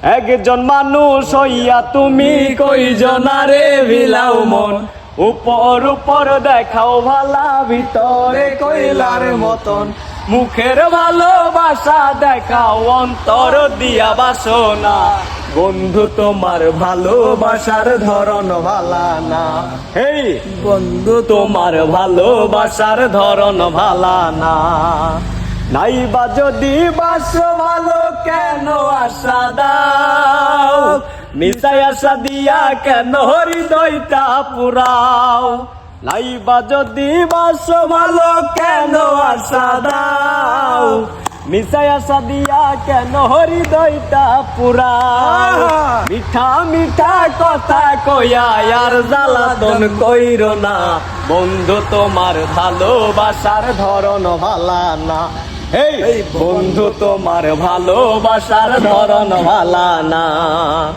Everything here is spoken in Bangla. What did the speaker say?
একজন মানুষ হইয়া তুমি কইজনারে বিলাও মন, উপর উপর দেখাও ভালা ভিতরে কইলার মতন, মুখের ভালোবাসা দেখাও অন্তর দিয়া বাসনা, বন্ধু তোমার ভালোবাসার ধরন ভালা না। হেই বন্ধু তোমার ভালোবাসার ধরন ভালা না। নাইবা যদি বাসো ভালো কেন আশা দাও, মিশাই আশা দিয়া কেন হৃদয়টা পুরাও। নাইবা যদি বাসো ভালো কেন আশা দাও, মিশাই আশা দিয়া কেন হৃদয়টা পুরাও। মিঠা মিঠা কথা কইয়া আর জ্বালাতন কইরো না, বন্ধু তোমার ভালোবাসার ধরন ভালা না। এই বন্ধু তোমার ভালোবাসার ধরন ভালা না।